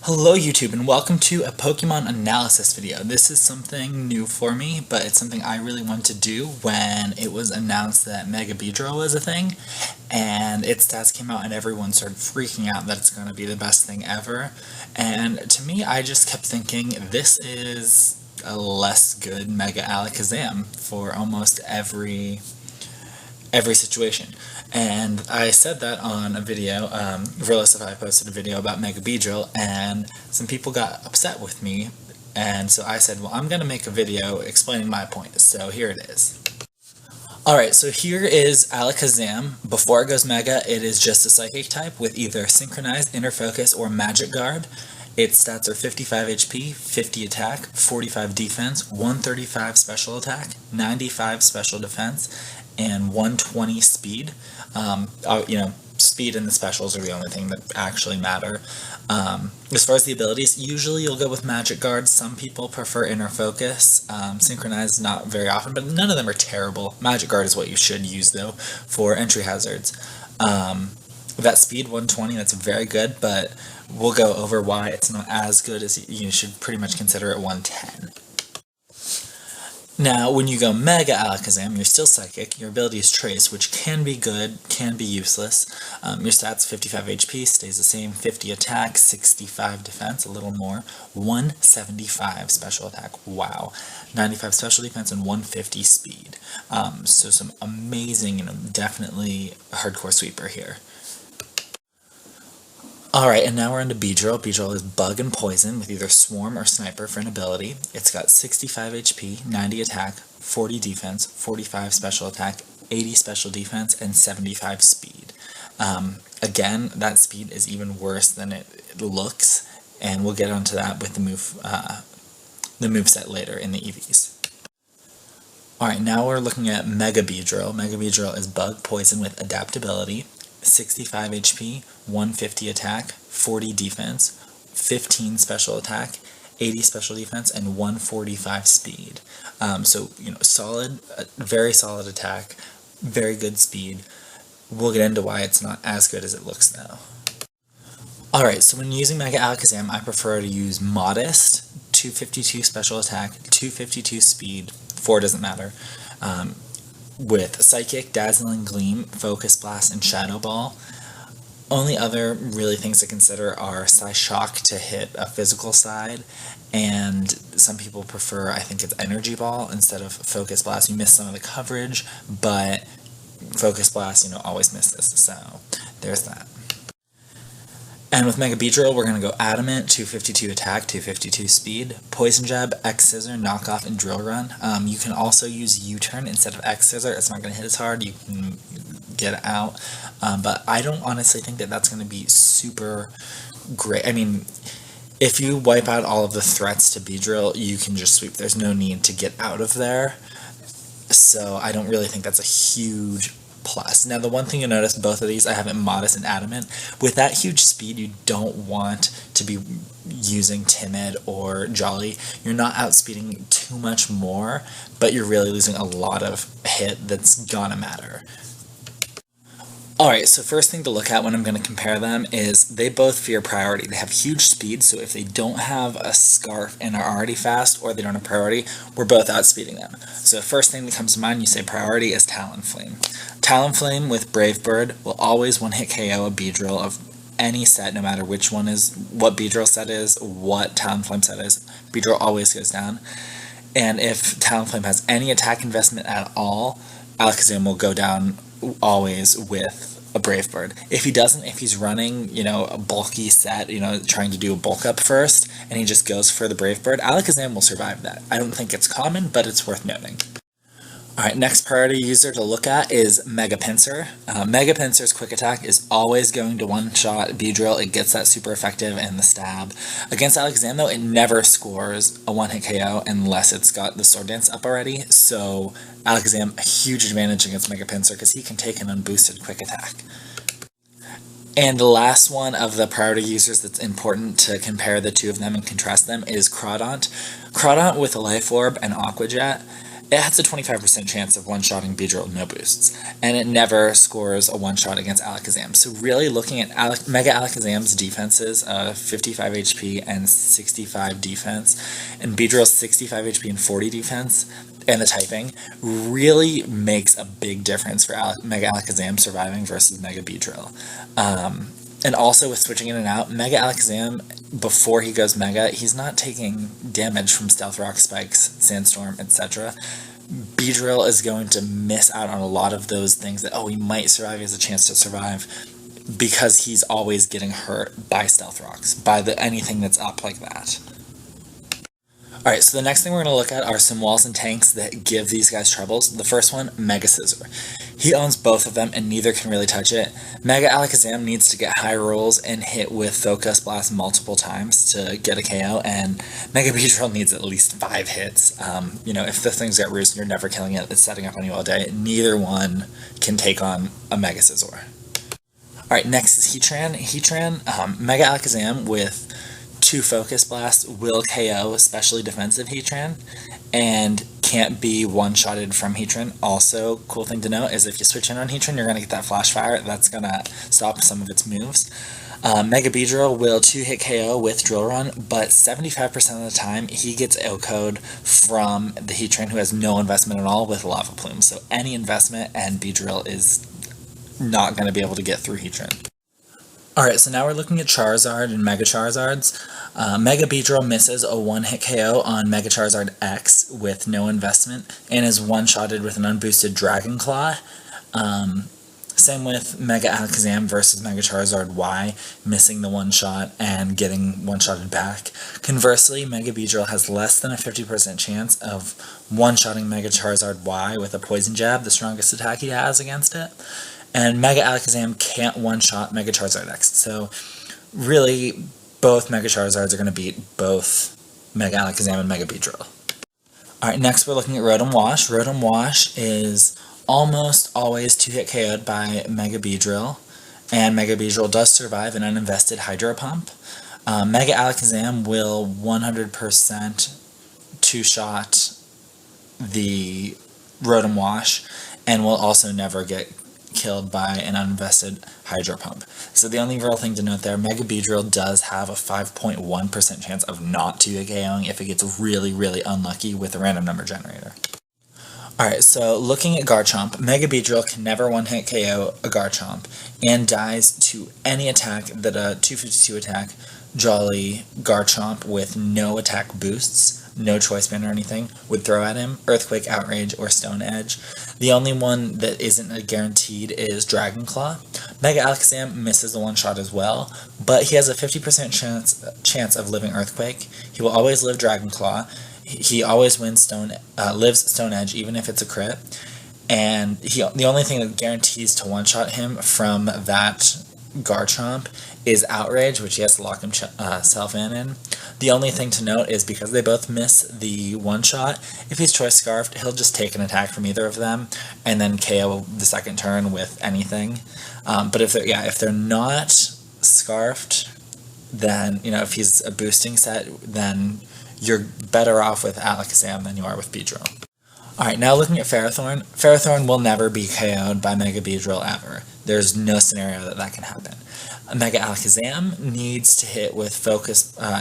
Hello YouTube and welcome to a Pokemon analysis video. This is something new for me, but it's something I really wanted to do when it was announced that Mega Beedrill was a thing, and its stats came out and everyone started freaking out that it's going to be the best thing ever. And to me, I just kept thinking this is a less good Mega Alakazam for almost every situation. And I said that on a video. Verlisify posted a video about Mega Beedrill, and some people got upset with me, and so I said, well, I'm going to make a video explaining my point, so here it is. Alright, so here is Alakazam. Before it goes Mega, it is just a Psychic type with either Synchronized, Inner Focus, or Magic Guard. Its stats are 55 HP, 50 attack, 45 defense, 135 special attack, 95 special defense, and 120 speed. Speed and the specials are the only thing that actually matter. As far as the abilities, usually you'll go with Magic Guard. Some people prefer Inner Focus. Synchronized, not very often, but none of them are terrible. Magic Guard is what you should use, though, for entry hazards. That speed, 120, that's very good, but we'll go over why it's not as good as you should pretty much consider it 110. Now, when you go Mega Alakazam, you're still Psychic. Your ability is Trace, which can be good, can be useless. Your stats, 55 HP, stays the same, 50 attack, 65 defense, a little more, 175 special attack, wow, 95 special defense, and 150 speed. So some amazing, definitely a hardcore sweeper here. Alright, and now we're into Beedrill. Beedrill is Bug and Poison with either Swarm or Sniper for an ability. It's got 65 HP, 90 attack, 40 defense, 45 special attack, 80 special defense, and 75 speed. Again, that speed is even worse than it looks, and we'll get onto that with the moveset later in the EVs. Alright, now we're looking at Mega Beedrill. Mega Beedrill is Bug, Poison with Adaptability. 65 HP, 150 attack, 40 defense, 15 special attack, 80 special defense, and 145 speed. Solid, very solid attack, very good speed. We'll get into why it's not as good as it looks though. Alright, so when using Mega Alakazam, I prefer to use Modest, 252 special attack, 252 speed, 4 doesn't matter, with Psychic, Dazzling Gleam, Focus Blast, and Shadow Ball. Only other really things to consider are Psyshock to hit a physical side, and some people prefer, I think it's Energy Ball instead of Focus Blast. You miss some of the coverage, but Focus Blast, always misses, so there's that. And with Mega Beedrill, we're going to go Adamant, 252 attack, 252 speed, Poison Jab, X-Scissor, Knockoff, and Drill Run. You can also use U-Turn instead of X-Scissor. It's not going to hit as hard. You can get it out. But I don't honestly think that that's going to be super great. I mean, if you wipe out all of the threats to Beedrill, you can just sweep. There's no need to get out of there. So I don't really think that's a huge plus. Now, the one thing you'll notice, both of these, I have it Modest and Adamant. With that huge speed, you don't want to be using Timid or Jolly. You're not outspeeding too much more, but you're really losing a lot of hit that's gonna matter. Alright, so first thing to look at when I'm going to compare them is they both fear priority. They have huge speed, so if they don't have a Scarf and are already fast, or they don't have priority, we're both outspeeding them. So first thing that comes to mind, you say priority is Talonflame. Talonflame with Brave Bird will always one-hit KO a Beedrill of any set, no matter which one is, what Beedrill set is, what Talonflame set is. Beedrill always goes down. And if Talonflame has any attack investment at all, Alakazam will go down always with a Brave Bird. If he doesn't, if he's running, a bulky set, trying to do a bulk up first, and he just goes for the Brave Bird, Alakazam will survive that. I don't think it's common, but it's worth noting. Alright, next priority user to look at is Mega Pinsir. Mega Pinsir's quick attack is always going to one-shot Beedrill. It gets that super effective in the stab. Against Alakazam, though, it never scores a one-hit KO unless it's got the Sword Dance up already, so Alakazam, a huge advantage against Mega Pinsir because he can take an unboosted quick attack. And the last one of the priority users that's important to compare the two of them and contrast them is Crawdaunt. Crawdaunt with a Life Orb and Aqua Jet it has a 25% chance of one-shotting Beedrill with no boosts, and it never scores a one-shot against Alakazam. So really looking at Mega Alakazam's defenses, 55 HP and 65 defense, and Beedrill's 65 HP and 40 defense, and the typing, really makes a big difference for Mega Alakazam surviving versus Mega Beedrill. And also with switching in and out, Mega Alakazam, before he goes Mega, he's not taking damage from Stealth Rock, Spikes, Sandstorm, etc. Beedrill is going to miss out on a lot of those things that, he might survive, he has a chance to survive, because he's always getting hurt by Stealth Rocks, by anything that's up like that. Alright, so the next thing we're going to look at are some walls and tanks that give these guys troubles. The first one, Mega Scizor. He owns both of them, and neither can really touch it. Mega Alakazam needs to get high rolls and hit with Focus Blast multiple times to get a KO, and Mega Beedrill needs at least 5 hits. If the thing's got Roost and you're never killing it, it's setting up on you all day. Neither one can take on a Mega Scizor. Alright, next is Heatran. Mega Alakazam with 2 Focus Blasts will KO especially defensive Heatran, and can't be one-shotted from Heatran. Also, cool thing to note is if you switch in on Heatran, you're going to get that Flash Fire. That's going to stop some of its moves. Mega Beedrill will 2-hit KO with Drill Run, but 75% of the time he gets OHKO'd from the Heatran, who has no investment at all, with Lava Plume. So any investment, and Beedrill is not going to be able to get through Heatran. Alright, so now we're looking at Charizard and Mega Charizards. Mega Beedrill misses a one-hit KO on Mega Charizard X with no investment, and is one-shotted with an unboosted Dragon Claw. Same with Mega Alakazam versus Mega Charizard Y, missing the one-shot and getting one-shotted back. Conversely, Mega Beedrill has less than a 50% chance of one-shotting Mega Charizard Y with a Poison Jab, the strongest attack he has against it. And Mega Alakazam can't one-shot Mega Charizard X. So really, both Mega Charizards are going to beat both Mega Alakazam and Mega Beedrill. Alright, next we're looking at Rotom-Wash. Rotom-Wash is almost always 2-hit KO'd by Mega Beedrill, and Mega Beedrill does survive an uninvested Hydro Pump. Mega Alakazam will 100% two-shot the Rotom-Wash, and will also never get killed by an uninvested Hydro Pump. So the only real thing to note there, Mega Beedrill does have a 5.1% chance of not 2-hit KOing if it gets really, really unlucky with a random number generator. Alright, so looking at Garchomp, Mega Beedrill can never one-hit KO a Garchomp, and dies to any attack that a 252 attack Jolly Garchomp with no attack boosts, no choice band or anything, would throw at him: Earthquake, Outrage, or Stone Edge. The only one that isn't guaranteed is Dragon Claw. Mega Alakazam misses the one-shot as well, but he has a 50% chance of living Earthquake. He will always live Dragon Claw. He always lives Stone Edge, even if it's a crit. And the only thing that guarantees to one-shot him from that Garchomp is Outrage, which he has to lock himself in. The only thing to note is because they both miss the one-shot, if he's Choice Scarfed, he'll just take an attack from either of them, and then KO the second turn with anything. But if they're not Scarfed, then, if he's a boosting set, then you're better off with Alakazam than you are with Beedrill. Alright, now looking at Ferrothorn. Ferrothorn will never be KO'd by Mega Beedrill ever. There's no scenario that can happen. Mega Alakazam needs to hit with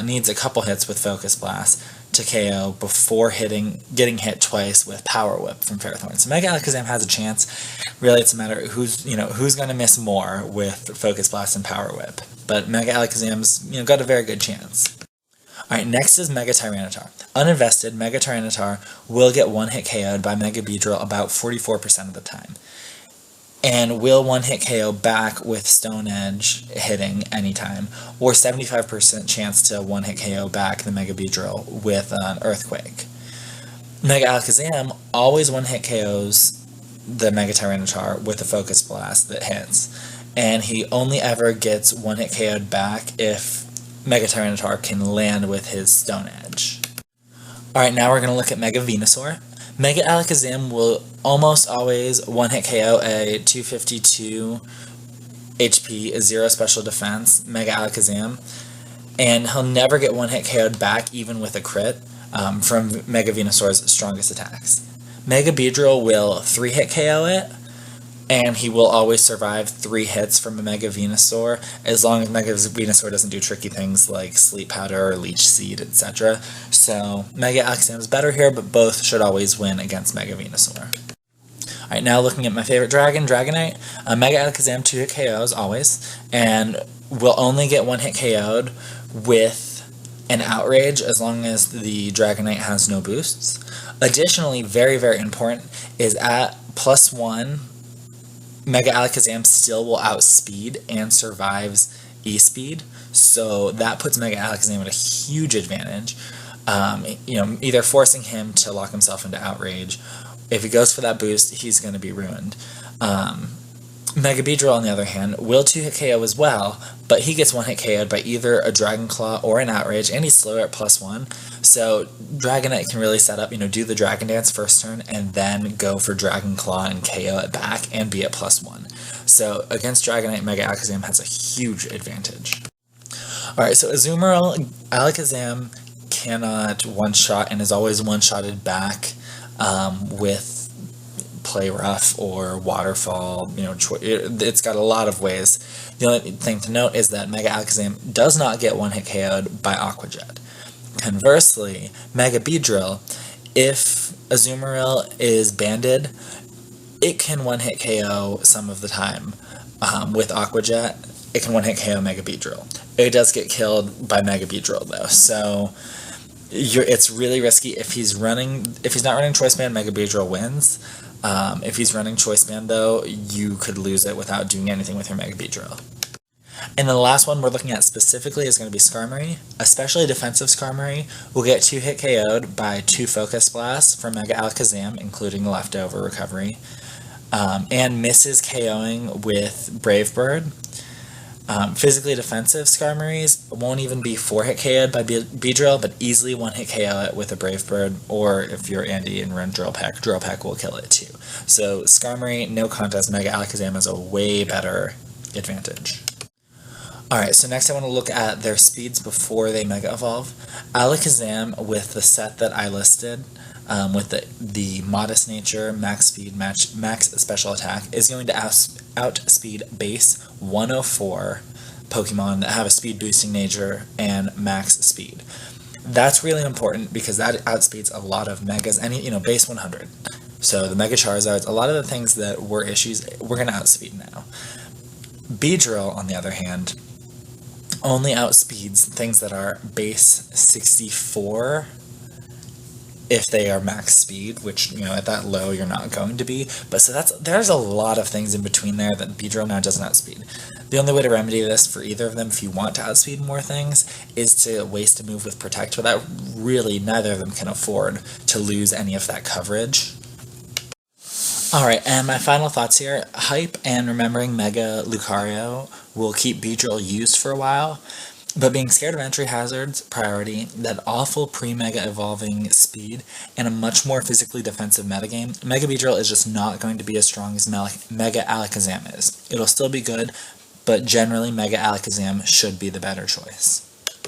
needs a couple hits with Focus Blast to KO before getting hit twice with Power Whip from Ferrothorn. So Mega Alakazam has a chance. Really, it's a matter of who's going to miss more with Focus Blast and Power Whip. But Mega Alakazam's got a very good chance. Alright, next is Mega Tyranitar. Uninvested, Mega Tyranitar will get one-hit KO'd by Mega Beedrill about 44% of the time, and will one-hit KO back with Stone Edge hitting anytime, or 75% chance to one-hit KO back the Mega Beedrill with an Earthquake. Mega Alakazam always one-hit KOs the Mega Tyranitar with a Focus Blast that hits, and he only ever gets one-hit KO'd back if Mega Tyranitar can land with his Stone Edge. Alright, now we're going to look at Mega Venusaur. Mega Alakazam will almost always one-hit KO a 252 HP, 0 special defense, Mega Alakazam, and he'll never get one-hit KO'd back even with a crit from Mega Venusaur's strongest attacks. Mega Beedrill will 3-hit KO it, and he will always survive 3 hits from a Mega Venusaur, as long as Mega Venusaur doesn't do tricky things like Sleep Powder or Leech Seed, etc. So Mega Alakazam is better here, but both should always win against Mega Venusaur. Alright, now looking at my favorite dragon, Dragonite. Mega Alakazam 2-hit KOs always, and will only get 1-hit KO'd with an Outrage as long as the Dragonite has no boosts. Additionally, very, very important, is at +1, Mega Alakazam still will outspeed and survives E-Speed, so that puts Mega Alakazam at a huge advantage, either forcing him to lock himself into Outrage. If he goes for that boost, he's going to be ruined. Mega Beedrill, on the other hand, will 2-hit KO as well, but he gets 1-hit KO'd by either a Dragon Claw or an Outrage, and he's slower at +1, so Dragonite can really set up, do the Dragon Dance first turn, and then go for Dragon Claw and KO it back, and be at +1. So against Dragonite, Mega Alakazam has a huge advantage. Alright, so Azumarill, Alakazam cannot one-shot, and is always one-shotted back with Play Rough or Waterfall. It's got a lot of ways. The only thing to note is that Mega Alakazam does not get 1-hit KO'd by Aqua Jet. Conversely, Mega Beedrill, if Azumarill is banded, it can 1-hit KO some of the time. With Aqua Jet, it can 1-hit KO Mega Beedrill. It does get killed by Mega Beedrill though, so it's really risky. If he's not running Choice Band, Mega Beedrill wins. If he's running Choice Band, though, you could lose it without doing anything with your Mega Beedrill. And then the last one we're looking at specifically is going to be Skarmory. Especially defensive Skarmory will get 2-hit KO'd by 2 Focus Blasts from Mega Alakazam, including Leftover Recovery, and misses KOing with Brave Bird. Physically defensive Skarmories won't even be 4-hit KO'd by Beedrill, but easily 1-hit KO it with a Brave Bird, or if you're Andy and run Drill Peck will kill it too. So Skarmory, no contest, Mega Alakazam has a way better advantage. Alright, so next I want to look at their speeds before they Mega Evolve. Alakazam, with the set that I listed, with the Modest Nature, Max Speed, Max Special Attack, is going to outspeed base 104 Pokemon that have a speed boosting nature and max speed. That's really important because that outspeeds a lot of Megas, base 100. So the Mega Charizards, a lot of the things that were issues, we're going to outspeed now. Beedrill, on the other hand, only outspeeds things that are base 64 if they are max speed, which, at that low you're not going to be. But so there's a lot of things in between there that Beedrill now doesn't outspeed. The only way to remedy this for either of them, if you want to outspeed more things, is to waste a move with Protect, but that really neither of them can afford to lose any of that coverage. Alright, and my final thoughts here. Hype and remembering Mega Lucario will keep Beedrill used for a while, but being scared of entry hazards, priority, that awful pre-Mega Evolving speed, and a much more physically defensive metagame, Mega Beedrill is just not going to be as strong as Mega Alakazam is. It'll still be good, but generally Mega Alakazam should be the better choice.